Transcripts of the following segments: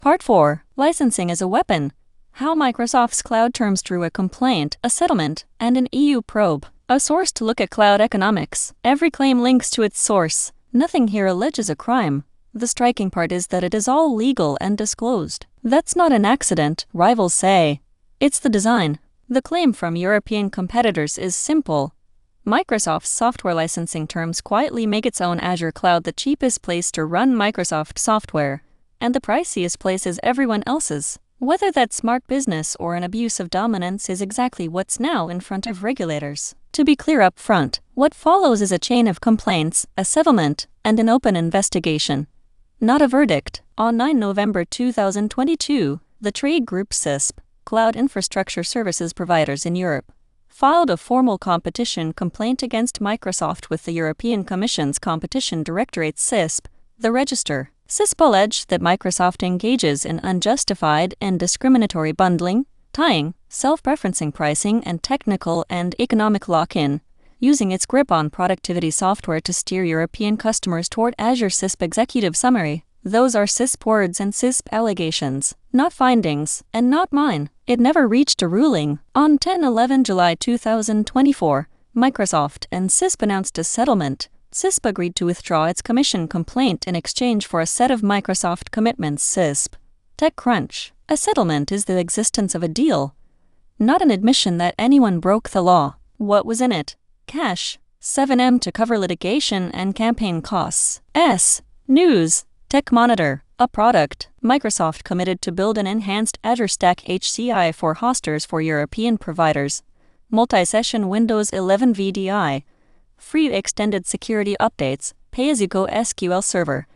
Part 4. Licensing as a Weapon. How Microsoft's cloud terms drew a complaint, a settlement, and an EU probe. A source to look at cloud economics. Every claim links to its source. Nothing here alleges a crime. The striking part is that it is all legal and disclosed. That's not an accident, rivals say. It's the design. The claim from European competitors is simple. Microsoft's software licensing terms quietly make its own Azure cloud the cheapest place to run Microsoft software, and the priciest place is everyone else's. Whether that's smart business or an abuse of dominance is exactly what's now in front of regulators. To be clear up front, what follows is a chain of complaints, a settlement, and an open investigation. Not a verdict. On 9 November 2022, the trade group CISPE, Cloud Infrastructure Services Providers in Europe, filed a formal competition complaint against Microsoft with the European Commission's Competition Directorate CISPE, the Register. CISPE alleged that Microsoft engages in unjustified and discriminatory bundling, tying, self-preferencing pricing, and technical and economic lock-in, using its grip on productivity software to steer European customers toward Azure. CISPE Executive Summary. Those are CISPE words and CISPE allegations, not findings, and not mine. It never reached a ruling. On 10-11 July 2024, Microsoft and CISPE announced a settlement. CISPE agreed to withdraw its commission complaint in exchange for a set of Microsoft commitments. CISPE. TechCrunch. A settlement is the existence of a deal, not an admission that anyone broke the law. What was in it? Cash. 7M to cover litigation and campaign costs. S. News. Tech Monitor. A product. Microsoft committed to build an enhanced Azure Stack HCI for hosters for European providers. Multi-session Windows 11 VDI. Free extended security updates, pay-as-you-go SQL Server.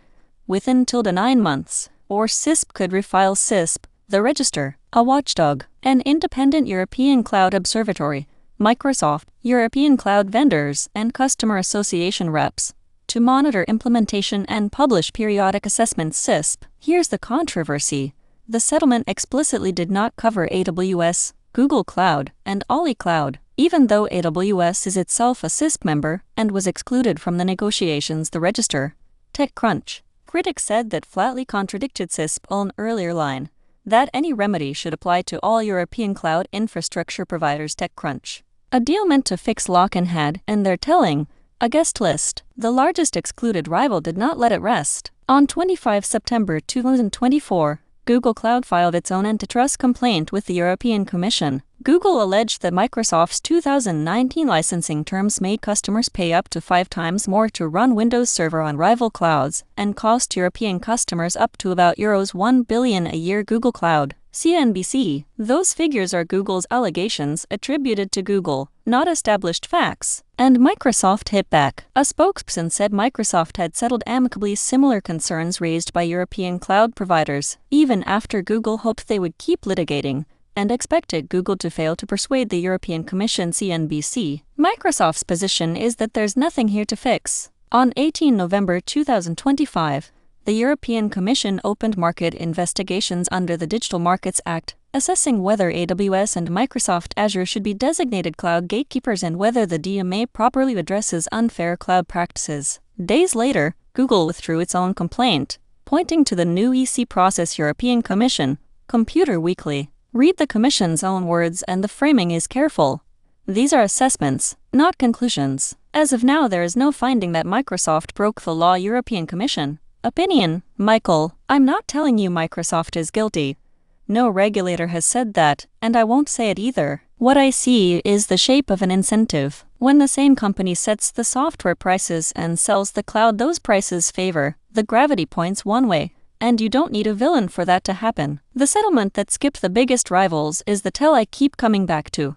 Within till 9 months. Or CISPE could refile. CISPE, the Register, a watchdog, an independent European cloud observatory, Microsoft, European cloud vendors, and customer association reps, to monitor implementation and publish periodic assessments. CISPE. Here's the controversy. The settlement explicitly did not cover AWS, Google Cloud, and Oli Cloud, even though AWS is itself a CISPE member and was excluded from the negotiations. The Register. TechCrunch. Critics said that flatly contradicted CISPE's own earlier line, that any remedy should apply to all European cloud infrastructure providers. TechCrunch. A deal meant to fix lock-in had, and they're telling, a guest list. The largest excluded rival did not let it rest. On 25 September 2024, Google Cloud filed its own antitrust complaint with the European Commission. Google alleged that Microsoft's 2019 licensing terms made customers pay up to 5 times more to run Windows Server on rival clouds and cost European customers up to about euros 1 billion a year. Google Cloud. CNBC. Those figures are Google's allegations attributed to Google, not established facts. And Microsoft hit back. A spokesperson said Microsoft had settled amicably similar concerns raised by European cloud providers, even after Google hoped they would keep litigating, and expected Google to fail to persuade the European Commission. CNBC. Microsoft's position is that there's nothing here to fix. On 18 November 2025, the European Commission opened market investigations under the Digital Markets Act, assessing whether AWS and Microsoft Azure should be designated cloud gatekeepers and whether the DMA properly addresses unfair cloud practices. Days later, Google withdrew its own complaint, pointing to the new EC process. European Commission. Computer Weekly. Read the Commission's own words and the framing is careful. These are assessments, not conclusions. As of now, there is no finding that Microsoft broke the law. European Commission. Opinion. Michael, I'm not telling you Microsoft is guilty. No regulator has said that, and I won't say it either. What I see is the shape of an incentive. When the same company sets the software prices and sells the cloud, those prices favor. The gravity points one way, and you don't need a villain for that to happen. The settlement that skipped the biggest rivals is the tell I keep coming back to.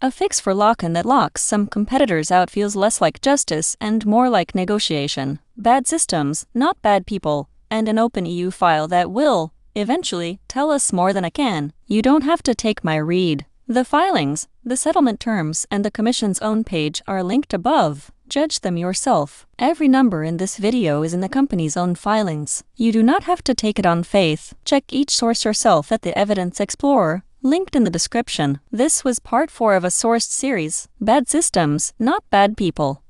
A fix for lock-in that locks some competitors out feels less like justice and more like negotiation. Bad systems, not bad people, and an open EU file that will, eventually, tell us more than I can. You don't have to take my read. The filings, the settlement terms, and the Commission's own page are linked above. Judge them yourself. Every number in this video is in the company's own filings. You do not have to take it on faith. Check each source yourself at the Evidence Explorer, linked in the description. This was part 4 of a sourced series. Bad systems, not bad people.